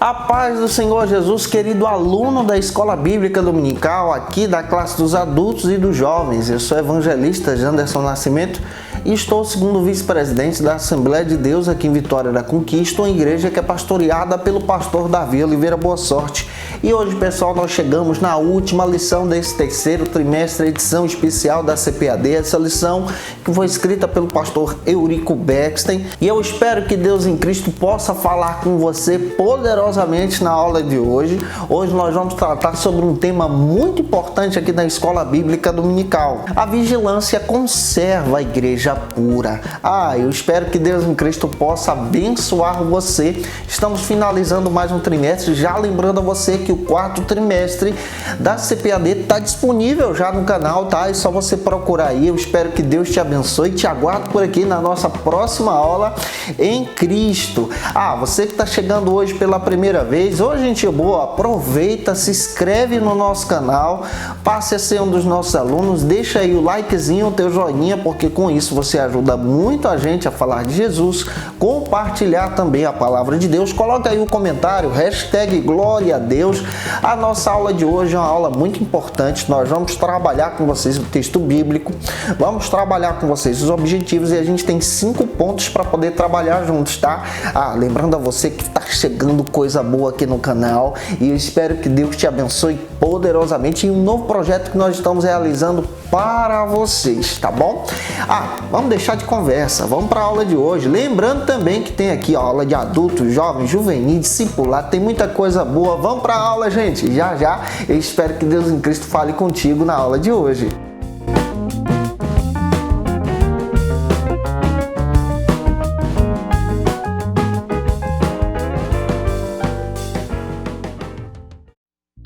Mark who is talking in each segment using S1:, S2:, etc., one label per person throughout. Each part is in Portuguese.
S1: A paz do Senhor Jesus, querido aluno da Escola Bíblica Dominical, aqui da classe dos adultos e dos jovens. Eu sou o evangelista Janderson Nascimento e estou segundo vice-presidente da Assembleia de Deus aqui em Vitória da Conquista, uma igreja que é pastoreada pelo pastor Davi Oliveira Boa Sorte. E hoje, pessoal, nós chegamos na última lição desse terceiro trimestre, edição especial da CPAD, essa lição que foi escrita pelo pastor Eurico Bexten. E eu espero que Deus em Cristo possa falar com você poderosamente na aula de hoje. Hoje nós vamos tratar sobre um tema muito importante aqui na Escola Bíblica Dominical. A vigilância conserva a igreja pura. Eu espero que Deus em Cristo possa abençoar você. Estamos finalizando mais um trimestre, já lembrando a você que o quarto trimestre da CPAD está disponível já no canal, tá? É só você procurar aí. Eu espero que Deus te abençoe e te aguardo por aqui na nossa próxima aula em Cristo. Você que está chegando hoje pela primeira vez, hoje, gente boa, aproveita, se inscreve no nosso canal, passe a ser um dos nossos alunos, deixa aí o likezinho, o teu joinha, porque com isso você ajuda muito a gente a falar de Jesus, compartilhar também a palavra de Deus. Coloca aí o comentário, hashtag Glória a Deus. A nossa aula de hoje é uma aula muito importante. Nós vamos trabalhar com vocês o texto bíblico, vamos trabalhar com vocês os objetivos e a gente tem 5 pontos para poder trabalhar juntos, tá? Lembrando a você que está chegando coisa boa aqui no canal e eu espero que Deus te abençoe poderosamente em um novo projeto que nós estamos realizando para vocês, tá bom? Vamos deixar de conversa, vamos para a aula de hoje. Lembrando também que tem aqui a aula de adultos, jovens, juvenil, discipulado, tem muita coisa boa. Vamos para a aula, gente, já. Eu espero que Deus em Cristo fale contigo na aula de hoje.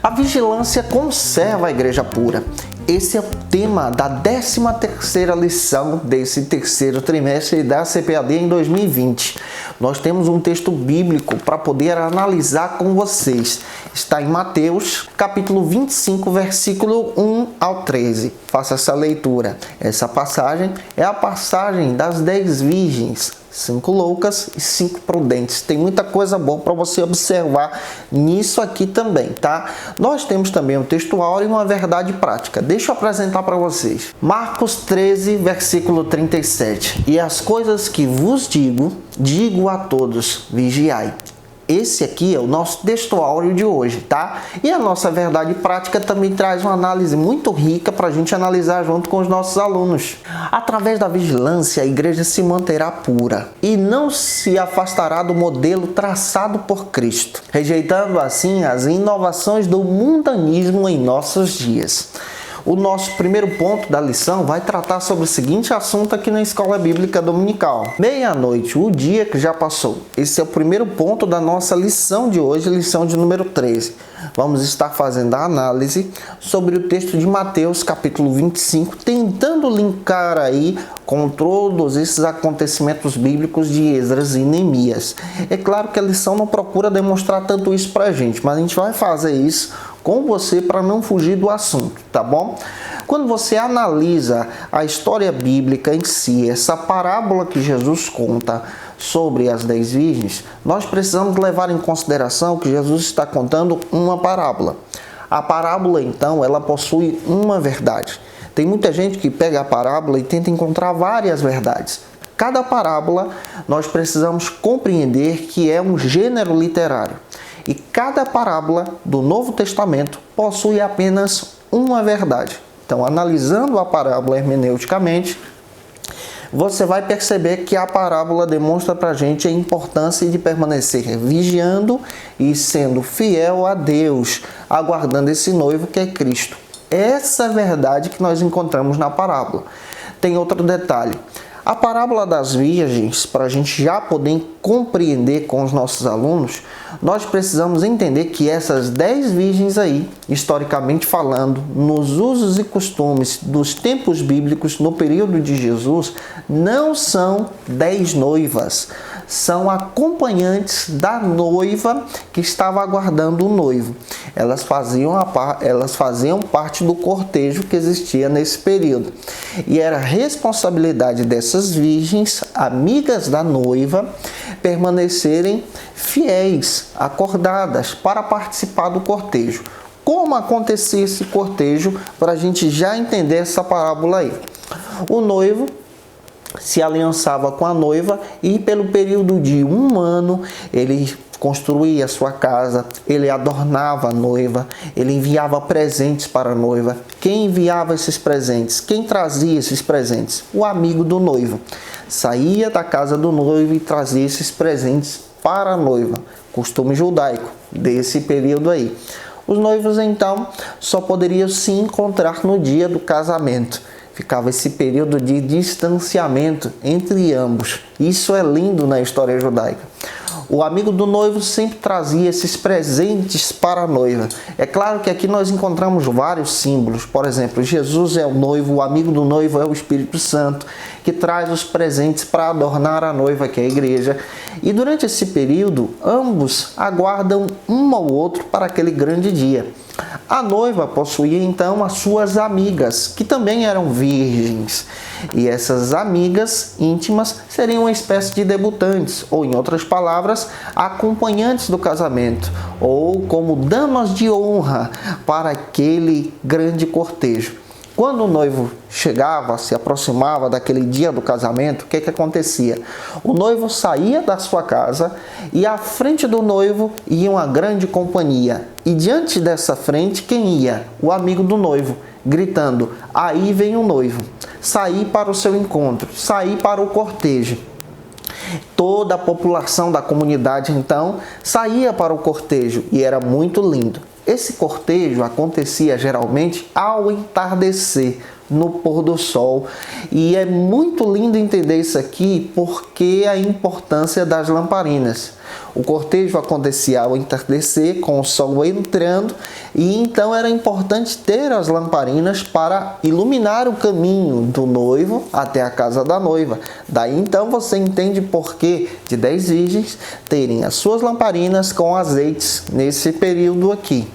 S1: A vigilância conserva a igreja pura. Esse é o tema da 13ª lição desse terceiro trimestre da CPAD em 2020. Nós temos um texto bíblico para poder analisar com vocês. Está em Mateus, capítulo 25, versículo 1 ao 13. Faça essa leitura. Essa passagem é a passagem das 10 virgens, 5 loucas e 5 prudentes. Tem muita coisa boa para você observar nisso aqui também, tá? Nós temos também um textual e uma verdade prática. Deixa eu apresentar para vocês. Marcos 13, versículo 37. E as coisas que vos digo, digo a todos, vigiai. Esse aqui é o nosso textual de hoje, tá? E a nossa verdade prática também traz uma análise muito rica para a gente analisar junto com os nossos alunos. Através da vigilância, a igreja se manterá pura e não se afastará do modelo traçado por Cristo, rejeitando assim as inovações do mundanismo em nossos dias. O nosso primeiro ponto da lição vai tratar sobre o seguinte assunto aqui na Escola Bíblica Dominical. Meia-noite, o dia que já passou. Esse é o primeiro ponto da nossa lição de hoje, lição de número 13. Vamos estar fazendo a análise sobre o texto de Mateus, capítulo 25, tentando linkar aí com todos esses acontecimentos bíblicos de Esdras e Neemias. É claro que a lição não procura demonstrar tanto isso pra gente, mas a gente vai fazer isso com você para não fugir do assunto, tá bom? Quando você analisa a história bíblica em si, essa parábola que Jesus conta sobre as 10 virgens, nós precisamos levar em consideração que Jesus está contando uma parábola. A parábola, então, ela possui uma verdade. Tem muita gente que pega a parábola e tenta encontrar várias verdades. Cada parábola, nós precisamos compreender que é um gênero literário. E cada parábola do Novo Testamento possui apenas uma verdade. Então, analisando a parábola hermeneuticamente, você vai perceber que a parábola demonstra para a gente a importância de permanecer vigiando e sendo fiel a Deus, aguardando esse noivo que é Cristo. Essa é a verdade que nós encontramos na parábola. Tem outro detalhe. A parábola das virgens, para a gente já poder compreender com os nossos alunos, nós precisamos entender que essas 10 virgens aí, historicamente falando, nos usos e costumes dos tempos bíblicos, no período de Jesus, não são 10 noivas, são acompanhantes da noiva que estava aguardando o noivo. Elas faziam parte do cortejo que existia nesse período. E era responsabilidade dessas virgens, amigas da noiva, permanecerem fiéis, acordadas, para participar do cortejo. Como acontecia esse cortejo, para a gente já entender essa parábola aí. O noivo se aliançava com a noiva e pelo período de 1 ano ele construía a sua casa, ele adornava a noiva, ele enviava presentes para a noiva. Quem enviava esses presentes? Quem trazia esses presentes? O amigo do noivo. Saía da casa do noivo e trazia esses presentes para a noiva. Costume judaico desse período aí. Os noivos então só poderiam se encontrar no dia do casamento. Ficava esse período de distanciamento entre ambos. Isso é lindo na história judaica. O amigo do noivo sempre trazia esses presentes para a noiva. É claro que aqui nós encontramos vários símbolos. Por exemplo, Jesus é o noivo, o amigo do noivo é o Espírito Santo, que traz os presentes para adornar a noiva, que é a igreja. E durante esse período, ambos aguardam um ao outro para aquele grande dia. A noiva possuía então as suas amigas, que também eram virgens. E essas amigas íntimas seriam uma espécie de debutantes, ou em outras palavras, acompanhantes do casamento, ou como damas de honra para aquele grande cortejo. Quando o noivo chegava, se aproximava daquele dia do casamento, o que acontecia? O noivo saía da sua casa e à frente do noivo ia uma grande companhia. E diante dessa frente, quem ia? O amigo do noivo, gritando: "Aí vem o noivo!" Sair para o seu encontro, sair para o cortejo. Toda a população da comunidade, então, saía para o cortejo e era muito lindo. Esse cortejo acontecia geralmente ao entardecer, no pôr do sol. E é muito lindo entender isso aqui porque a importância das lamparinas. O cortejo acontecia ao entardecer, com o sol entrando, e então era importante ter as lamparinas para iluminar o caminho do noivo até a casa da noiva. Daí então você entende por que de 10 virgens terem as suas lamparinas com azeites nesse período aqui.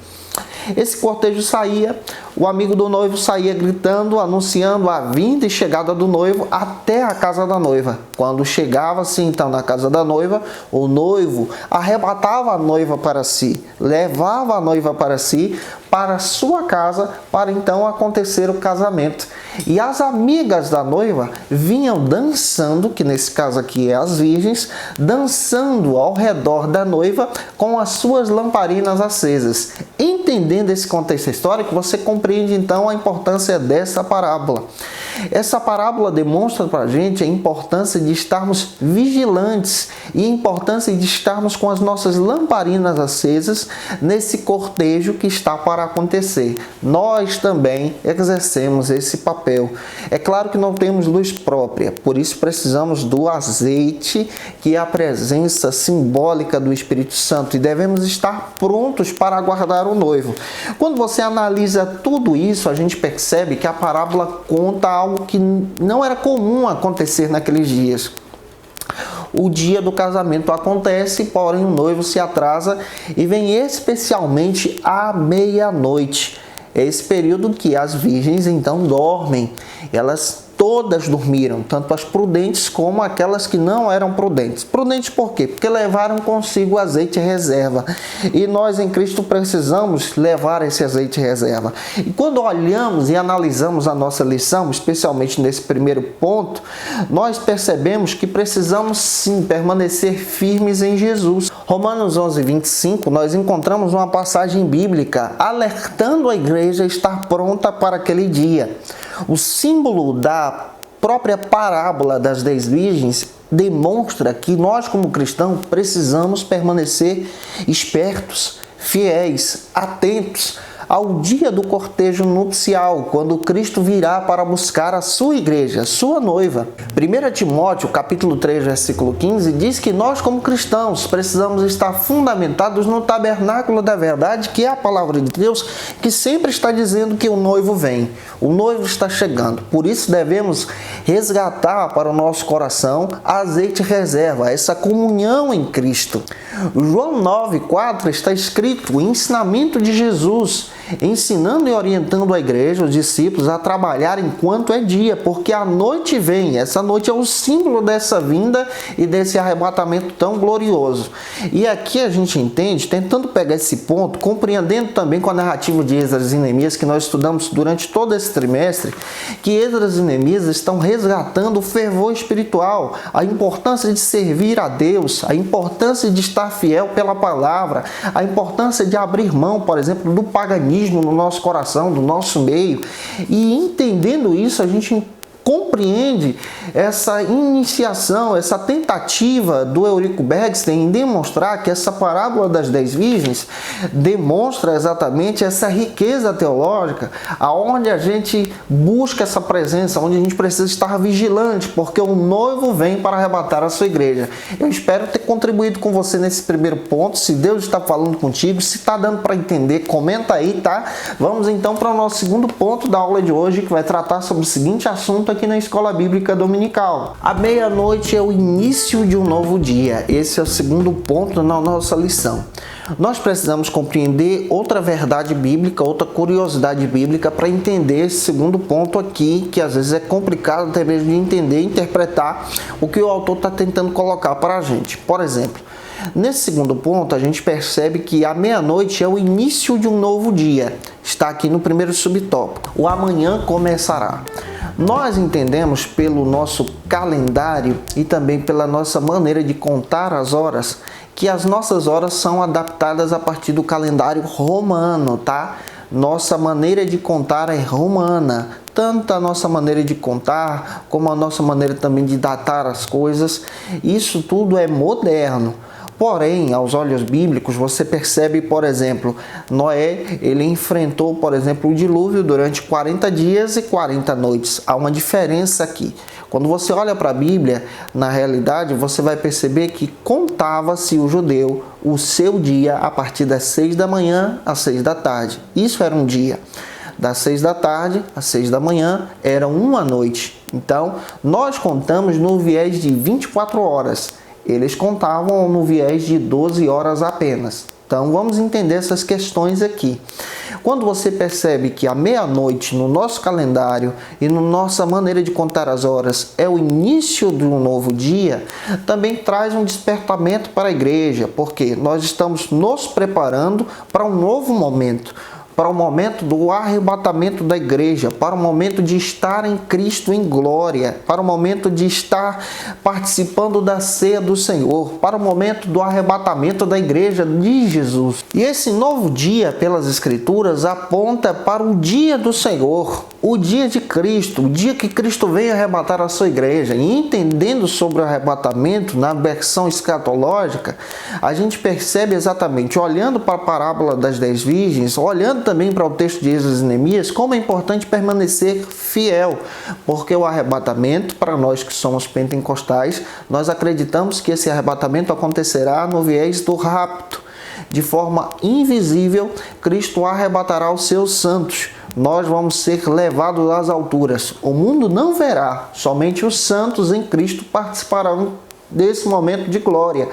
S1: Esse cortejo saía, o amigo do noivo saía gritando, anunciando a vinda e chegada do noivo até a casa da noiva. Quando chegava-se então na casa da noiva, o noivo arrebatava a noiva para si, levava a noiva para si, para sua casa, para então acontecer o casamento. E as amigas da noiva vinham dançando, que nesse caso aqui é as virgens, dançando ao redor da noiva com as suas lamparinas acesas. Entendendo esse contexto histórico, você compreende então a importância dessa parábola. Essa parábola demonstra para a gente a importância de estarmos vigilantes e a importância de estarmos com as nossas lamparinas acesas nesse cortejo que está para acontecer. Nós também exercemos esse papel. É claro que não temos luz própria, por isso precisamos do azeite, que é a presença simbólica do Espírito Santo, e devemos estar prontos para aguardar o noivo. Quando você analisa tudo isso, a gente percebe que a parábola conta algo que não era comum acontecer naqueles dias. O dia do casamento acontece, porém o noivo se atrasa e vem especialmente à meia-noite. É esse período que as virgens então dormem. Elas todas dormiram, tanto as prudentes como aquelas que não eram prudentes. Prudentes por quê? Porque levaram consigo azeite reserva. E nós em Cristo precisamos levar esse azeite reserva. E quando olhamos e analisamos a nossa lição, especialmente nesse primeiro ponto, nós percebemos que precisamos sim permanecer firmes em Jesus. Romanos 11:25, nós encontramos uma passagem bíblica alertando a igreja a estar pronta para aquele dia. O símbolo da própria parábola das 10 virgens demonstra que nós, como cristãos, precisamos permanecer espertos, fiéis, atentos ao dia do cortejo nupcial, quando Cristo virá para buscar a sua igreja, a sua noiva. 1 Timóteo, capítulo 3, versículo 15, diz que nós, como cristãos, precisamos estar fundamentados no tabernáculo da verdade, que é a palavra de Deus, que sempre está dizendo que o noivo vem, o noivo está chegando. Por isso devemos resgatar para o nosso coração azeite reserva, essa comunhão em Cristo. João 9:4 está escrito: o ensinamento de Jesus ensinando e orientando a igreja, os discípulos, a trabalhar enquanto é dia, porque a noite vem. Essa noite é o símbolo dessa vinda e desse arrebatamento tão glorioso. E aqui a gente entende, tentando pegar esse ponto, compreendendo também com a narrativa de Esdras e Neemias, que nós estudamos durante todo esse trimestre, que Esdras e Neemias estão resgatando o fervor espiritual, a importância de servir a Deus, a importância de estar fiel pela palavra, a importância de abrir mão, por exemplo, do paganismo no nosso coração, do nosso meio. E entendendo isso, a gente compreende essa iniciação, essa tentativa do Eurico Bergsten em demonstrar que essa parábola das 10 virgens demonstra exatamente essa riqueza teológica, aonde a gente busca essa presença, onde a gente precisa estar vigilante, porque o noivo vem para arrebatar a sua igreja. Eu espero ter contribuído com você nesse primeiro ponto. Se Deus está falando contigo, se está dando para entender, comenta aí, tá? Vamos então para o nosso segundo ponto da aula de hoje, que vai tratar sobre o seguinte assunto aqui na Escola Bíblica Dominical. A meia-noite é o início de um novo dia. Esse é o segundo ponto na nossa lição. Nós precisamos compreender outra verdade bíblica, outra curiosidade bíblica para entender esse segundo ponto aqui, que às vezes é complicado até mesmo de entender e interpretar o que o autor está tentando colocar para a gente. Por exemplo, nesse segundo ponto, a gente percebe que a meia-noite é o início de um novo dia. Está aqui no primeiro subtópico. O amanhã começará. Nós entendemos pelo nosso calendário e também pela nossa maneira de contar as horas, que as nossas horas são adaptadas a partir do calendário romano, tá? Nossa maneira de contar é romana. Tanto a nossa maneira de contar, como a nossa maneira também de datar as coisas, isso tudo é moderno. Porém, aos olhos bíblicos, você percebe, por exemplo, Noé, ele enfrentou, por exemplo, o dilúvio durante 40 dias e 40 noites. Há uma diferença aqui. Quando você olha para a Bíblia, na realidade, você vai perceber que contava-se o judeu o seu dia a partir das 6 da manhã às 6 da tarde. Isso era um dia. Das 6 da tarde às 6 da manhã era uma noite. Então, nós contamos no viés de 24 horas. Eles contavam no viés de 12 horas apenas. Então, vamos entender essas questões aqui. Quando você percebe que a meia-noite no nosso calendário e na nossa maneira de contar as horas é o início de um novo dia, também traz um despertamento para a igreja, porque nós estamos nos preparando para um novo momento, para o momento do arrebatamento da igreja, para o momento de estar em Cristo em glória, para o momento de estar participando da ceia do Senhor, para o momento do arrebatamento da igreja de Jesus. E esse novo dia, pelas Escrituras, aponta para o dia do Senhor, o dia de Cristo, o dia que Cristo vem arrebatar a sua igreja. E entendendo sobre o arrebatamento na versão escatológica, a gente percebe exatamente, olhando para a parábola das 10 virgens, olhando também para o texto de Esdras e Neemias, como é importante permanecer fiel, porque o arrebatamento, para nós que somos pentecostais, nós acreditamos que esse arrebatamento acontecerá no viés do rapto. De forma invisível, Cristo arrebatará os seus santos. Nós vamos ser levados às alturas. O mundo não verá, somente os santos em Cristo participarão desse momento de glória.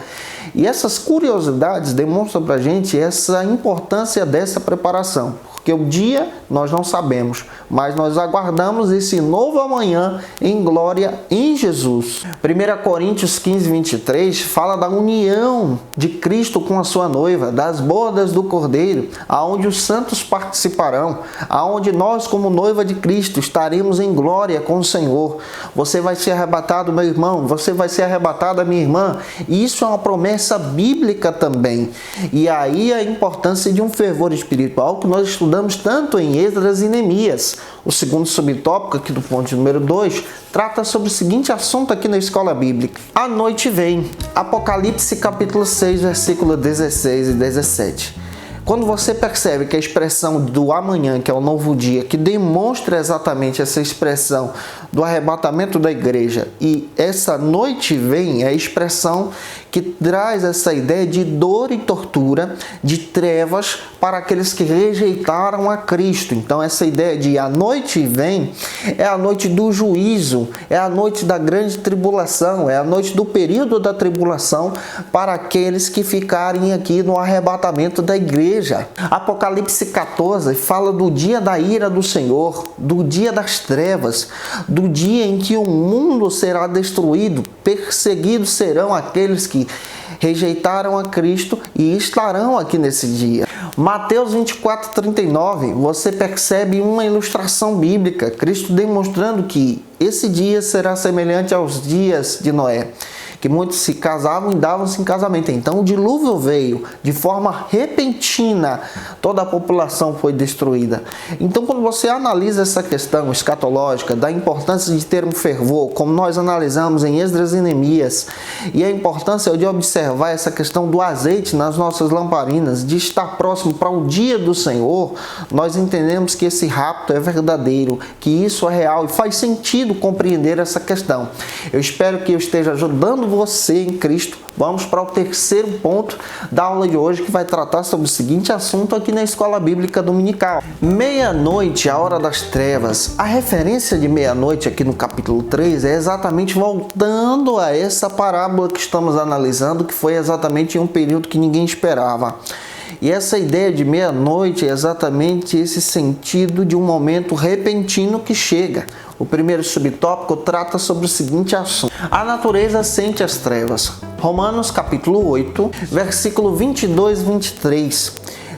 S1: E essas curiosidades demonstram para a gente essa importância dessa preparação. Porque o dia nós não sabemos, mas nós aguardamos esse novo amanhã em glória em Jesus. 1 Coríntios 15, 23 fala da união de Cristo com a sua noiva, das bodas do Cordeiro, aonde os santos participarão, aonde nós como noiva de Cristo estaremos em glória com o Senhor. Você vai ser arrebatado, meu irmão, você vai ser arrebatada, minha irmã. E isso é uma promessa bíblica também. E aí a importância de um fervor espiritual que nós estudamos tanto em Esdras e Neemias. O segundo subtópico, aqui do ponto número 2, trata sobre o seguinte assunto aqui na Escola Bíblica. A noite vem. Apocalipse capítulo 6, versículo 16 e 17. Quando você percebe que a expressão do amanhã, que é o novo dia, que demonstra exatamente essa expressão do arrebatamento da igreja. E essa noite vem é a expressão que traz essa ideia de dor e tortura, de trevas para aqueles que rejeitaram a Cristo. Então essa ideia de a noite vem é a noite do juízo, é a noite da grande tribulação, é a noite do período da tribulação para aqueles que ficarem aqui no arrebatamento da igreja. Apocalipse 14 fala do dia da ira do Senhor, do dia das trevas, do dia em que o mundo será destruído, perseguidos serão aqueles que rejeitaram a Cristo e estarão aqui nesse dia. Mateus 24:39, você percebe uma ilustração bíblica, Cristo demonstrando que esse dia será semelhante aos dias de Noé, que muitos se casavam e davam-se em casamento. Então o dilúvio veio de forma repentina, toda a população foi destruída. Então quando você analisa essa questão escatológica, da importância de ter um fervor, como nós analisamos em Esdras e Neemias, e a importância de observar essa questão do azeite nas nossas lamparinas, de estar próximo para o dia do Senhor, nós entendemos que esse rapto é verdadeiro, que isso é real e faz sentido compreender essa questão. Eu espero que eu esteja ajudando você em Cristo. Vamos para o terceiro ponto da aula de hoje, que vai tratar sobre o seguinte assunto aqui na Escola Bíblica Dominical. Meia-noite, a hora das trevas. A referência de meia-noite aqui no capítulo 3 é exatamente voltando a essa parábola que estamos analisando, que foi exatamente em um período que ninguém esperava. E essa ideia de meia-noite é exatamente esse sentido de um momento repentino que chega. O primeiro subtópico trata sobre o seguinte assunto: a natureza sente as trevas. Romanos capítulo 8, versículo 22 e 23.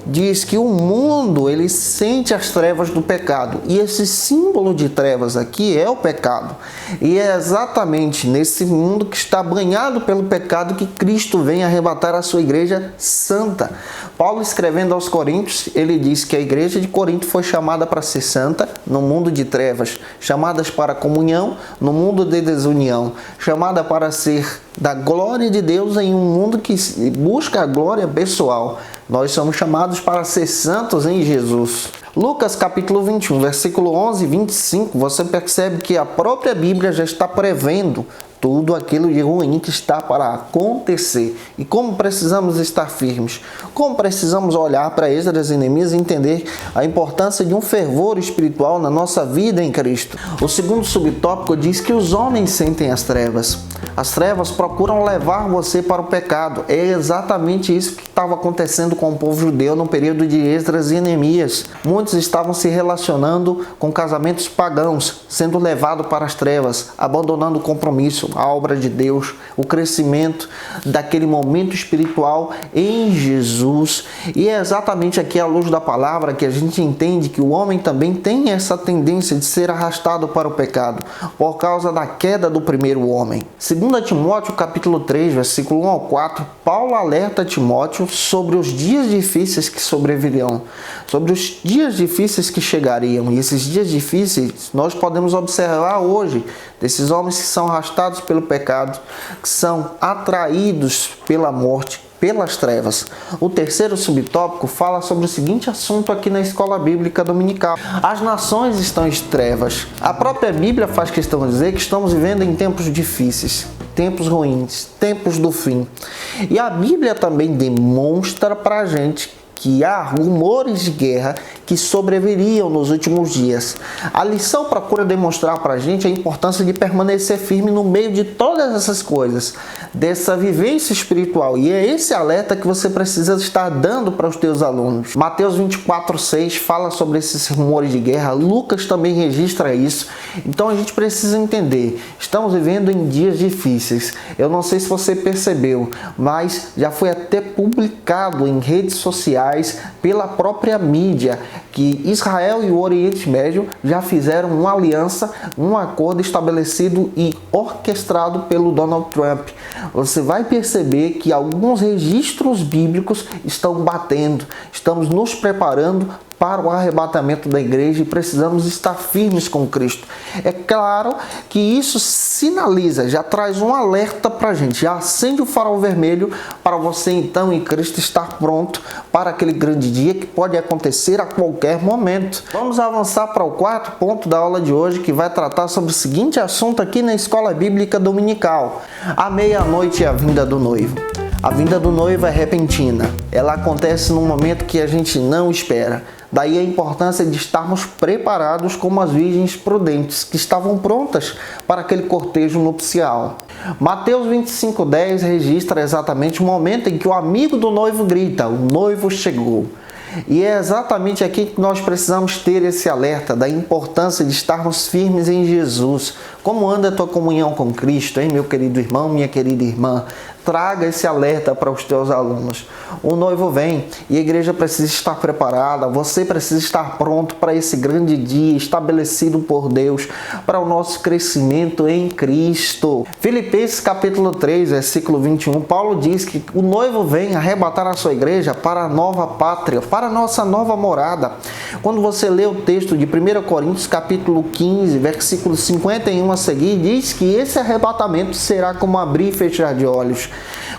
S1: Diz que o mundo ele sente as trevas do pecado, e esse símbolo de trevas aqui é o pecado, e é exatamente nesse mundo que está banhado pelo pecado que Cristo vem arrebatar a sua igreja santa. Paulo, escrevendo aos Coríntios, ele diz que a igreja de Corinto foi chamada para ser santa no mundo de trevas, chamadas para comunhão no mundo de desunião, chamada para ser da glória de Deus em um mundo que busca a glória pessoal. Nós somos chamados para ser santos em Jesus. Lucas capítulo 21, versículo 11 e 25, você percebe que a própria Bíblia já está prevendo tudo aquilo de ruim que está para acontecer. E como precisamos estar firmes, como precisamos olhar para Esdras e Neemias e entender a importância de um fervor espiritual na nossa vida em Cristo. O segundo subtópico diz que os homens sentem as trevas. As trevas procuram levar você para o pecado. É exatamente isso que estava acontecendo com o povo judeu no período de Esdras e Neemias. Muitos estavam se relacionando com casamentos pagãos, sendo levados para as trevas, abandonando o compromisso, a obra de Deus, o crescimento daquele momento espiritual em Jesus. E é exatamente aqui à luz da palavra que a gente entende que o homem também tem essa tendência de ser arrastado para o pecado, por causa da queda do primeiro homem. 2 Timóteo capítulo 3, versículo 1 ao 4, Paulo alerta Timóteo sobre os dias difíceis que sobreviriam, sobre os dias difíceis que chegariam. E esses dias difíceis nós podemos observar hoje, desses homens que são arrastados pelo pecado, que são atraídos pela morte, pelas trevas. O terceiro subtópico fala sobre o seguinte assunto aqui na Escola Bíblica Dominical: as nações estão em trevas. A própria Bíblia faz questão de dizer que estamos vivendo em tempos difíceis, tempos ruins, tempos do fim. E a Bíblia também demonstra para a gente que há rumores de guerra que sobreviriam nos últimos dias. A lição procura demonstrar para a gente a importância de permanecer firme no meio de todas essas coisas, dessa vivência espiritual. E é esse alerta que você precisa estar dando para os teus alunos. Mateus 24:6 fala sobre esses rumores de guerra. Lucas também registra isso. Então a gente precisa entender, estamos vivendo em dias difíceis. Eu não sei se você percebeu, mas já foi até publicado em redes sociais, pela própria mídia, que Israel e o Oriente Médio já fizeram uma aliança, um acordo estabelecido e orquestrado pelo Donald Trump. Você vai perceber que alguns registros bíblicos estão batendo. Estamos nos preparando para o arrebatamento da igreja e precisamos estar firmes com Cristo. É claro que isso sinaliza, já traz um alerta para a gente, já acende o farol vermelho para você então em Cristo estar pronto para aquele grande dia que pode acontecer a qualquer momento. Vamos avançar para o quarto ponto da aula de hoje, que vai tratar sobre o seguinte assunto aqui na Escola Bíblica Dominical: a meia-noite e a vinda do noivo. A vinda do noivo é repentina, ela acontece num momento que a gente não espera. Daí a importância de estarmos preparados como as virgens prudentes, que estavam prontas para aquele cortejo nupcial. Mateus 25:10 registra exatamente o momento em que o amigo do noivo grita: o noivo chegou. E é exatamente aqui que nós precisamos ter esse alerta da importância de estarmos firmes em Jesus. Como anda a tua comunhão com Cristo, hein, meu querido irmão, minha querida irmã? Traga esse alerta para os teus alunos. O noivo vem e a igreja precisa estar preparada. Você precisa estar pronto para esse grande dia estabelecido por Deus para o nosso crescimento em Cristo. Filipenses capítulo 3, versículo 21, Paulo diz que o noivo vem arrebatar a sua igreja para a nova pátria, para a nossa nova morada. Quando você lê o texto de 1 Coríntios capítulo 15, versículo 51 a seguir, diz que esse arrebatamento será como abrir e fechar de olhos.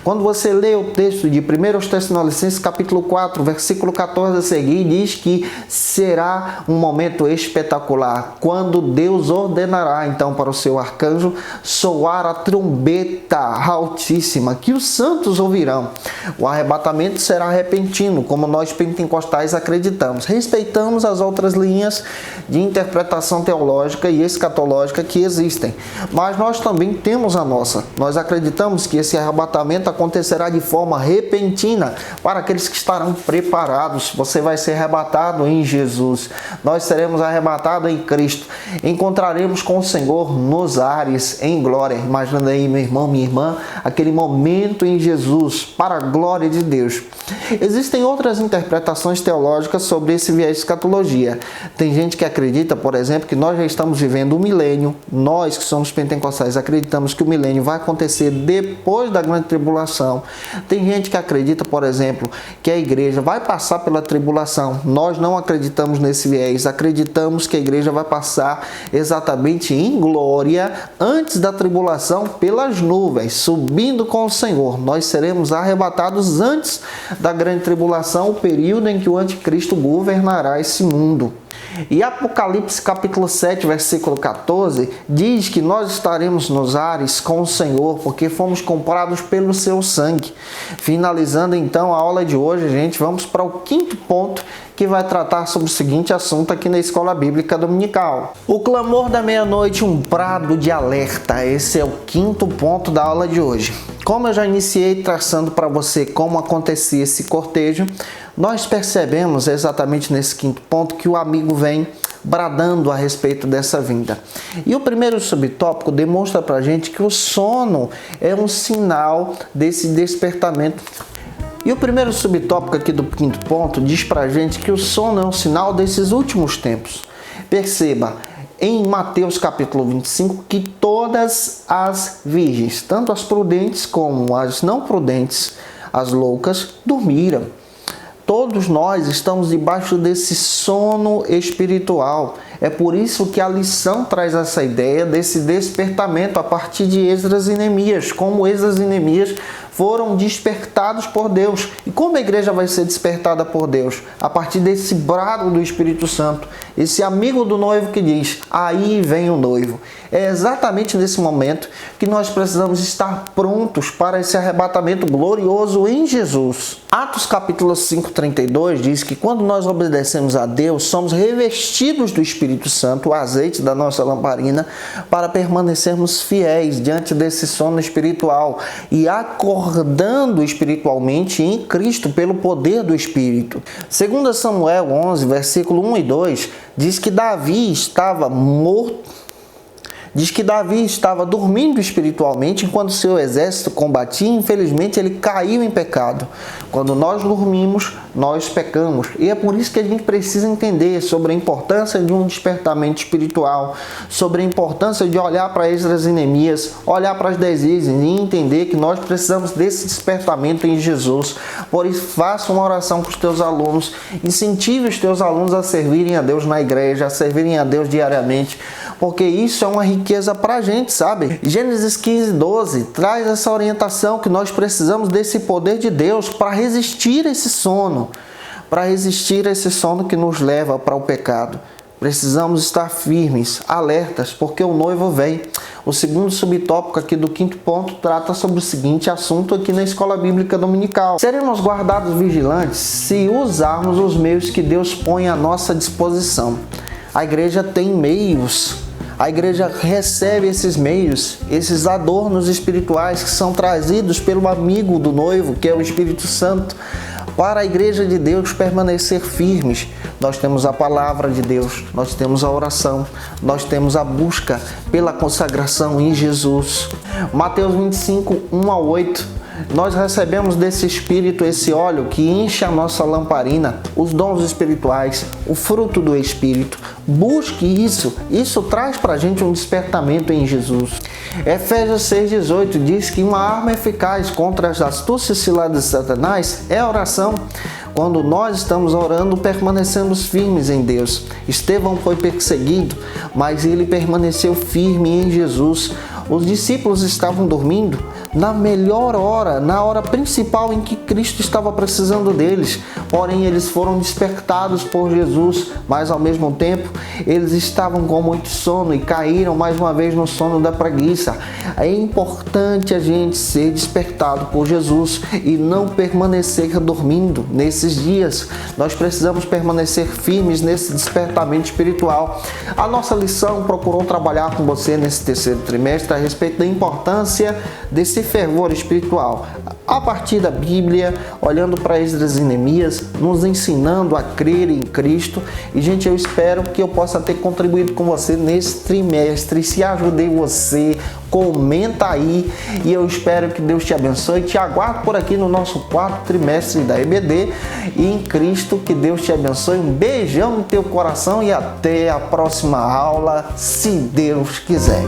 S1: Quando você lê o texto de 1 Tessalonicenses capítulo 4, versículo 14 a seguir, diz que será um momento espetacular, quando Deus ordenará então para o seu arcanjo soar a trombeta altíssima, que os santos ouvirão. O arrebatamento será repentino, como nós pentecostais acreditamos. Respeitamos as outras linhas de interpretação teológica e escatológica que existem, mas nós também temos a nossa. Nós acreditamos que esse arrebatamento acontecerá de forma repentina para aqueles que estarão preparados. Você vai ser arrebatado em Jesus. Nós seremos arrebatados em Cristo. Encontraremos com o Senhor nos ares, em glória. Imagina aí, meu irmão, minha irmã, aquele momento em Jesus, para a glória de Deus. Existem outras interpretações teológicas sobre esse viés de escatologia. Tem gente que acredita, por exemplo, que nós já estamos vivendo o milênio. Nós que somos pentecostais acreditamos que o milênio vai acontecer depois da grande tribulação. Tem gente que acredita, por exemplo, que a igreja vai passar pela tribulação. Nós não acreditamos nesse viés. Acreditamos que a igreja vai passar exatamente em glória antes da tribulação pelas nuvens, subindo com o Senhor. Nós seremos arrebatados antes da grande tribulação, o período em que o anticristo governará esse mundo. E Apocalipse capítulo 7, versículo 14, diz que nós estaremos nos ares com o Senhor, porque fomos comprados pelo seu sangue. Finalizando então a aula de hoje, gente, vamos para o quinto ponto, que vai tratar sobre o seguinte assunto aqui na Escola Bíblica Dominical. O clamor da meia-noite, um brado de alerta. Esse é o quinto ponto da aula de hoje. Como eu já iniciei traçando para você como acontecia esse cortejo, nós percebemos exatamente nesse quinto ponto que o amigo vem bradando a respeito dessa vinda. E o primeiro subtópico demonstra para a gente que o sono é um sinal desse despertamento. E o primeiro subtópico aqui do quinto ponto diz para a gente que o sono é um sinal desses últimos tempos. Perceba, em Mateus capítulo 25, que todas as virgens, tanto as prudentes como as não prudentes, as loucas, dormiram. Todos nós estamos debaixo desse sono espiritual. É por isso que a lição traz essa ideia desse despertamento a partir de Esdras e Neemias, como Esdras e Neemias foram despertados por Deus. E como a igreja vai ser despertada por Deus? A partir desse brado do Espírito Santo, esse amigo do noivo que diz: aí vem o noivo. É exatamente nesse momento que nós precisamos estar prontos para esse arrebatamento glorioso em Jesus. Atos capítulo 5:32 diz que quando nós obedecemos a Deus, somos revestidos do Espírito Santo, o azeite da nossa lamparina, para permanecermos fiéis diante desse sono espiritual e acordando espiritualmente em Cristo pelo poder do Espírito. 2 Samuel 11, versículo 1 e 2, diz que Davi estava morto. Diz que Davi estava dormindo espiritualmente enquanto seu exército combatia e infelizmente ele caiu em pecado. Quando nós dormimos, nós pecamos. E é por isso que a gente precisa entender sobre a importância de um despertamento espiritual, sobre a importância de olhar para Esdras e Neemias, olhar para as 10 leis e entender que nós precisamos desse despertamento em Jesus. Por isso, faça uma oração para os teus alunos, incentive os teus alunos a servirem a Deus na igreja, a servirem a Deus diariamente, porque isso é uma riqueza para a gente, sabe? Gênesis 15:12 traz essa orientação que nós precisamos desse poder de Deus para resistir a esse sono, que nos leva para o pecado. Precisamos estar firmes, alertas, porque o noivo vem. O segundo subtópico aqui do 5º ponto trata sobre o seguinte assunto aqui na Escola Bíblica Dominical. Seremos guardados vigilantes se usarmos os meios que Deus põe à nossa disposição. A igreja tem meios. A igreja recebe esses meios, esses adornos espirituais que são trazidos pelo amigo do noivo, que é o Espírito Santo, para a igreja de Deus permanecer firmes. Nós temos a palavra de Deus, nós temos a oração, nós temos a busca pela consagração em Jesus. Mateus 25, 1-8. Nós recebemos desse Espírito esse óleo que enche a nossa lamparina, os dons espirituais, o fruto do Espírito. Busque isso. Isso traz para a gente um despertamento em Jesus. Efésios 6,18 diz que uma arma eficaz contra as astúcias ciladas de Satanás é a oração. Quando nós estamos orando, permanecemos firmes em Deus. Estevão foi perseguido, mas ele permaneceu firme em Jesus. Os discípulos estavam dormindo na melhor hora, na hora principal em que Cristo estava precisando deles. Porém, eles foram despertados por Jesus, mas ao mesmo tempo, eles estavam com muito sono e caíram mais uma vez no sono da preguiça. É importante a gente ser despertado por Jesus e não permanecer dormindo nesses dias. Nós precisamos permanecer firmes nesse despertamento espiritual. A nossa lição procurou trabalhar com você nesse terceiro trimestre a respeito da importância desse fervor espiritual, a partir da Bíblia, olhando para Esdras e Neemias, nos ensinando a crer em Cristo. E, gente, eu espero que eu possa ter contribuído com você nesse trimestre. Se ajudei você, comenta aí, e eu espero que Deus te abençoe. Te aguardo por aqui no nosso 4º trimestre da EBD e em Cristo. Que Deus te abençoe. Um beijão no teu coração e até a próxima aula, se Deus quiser.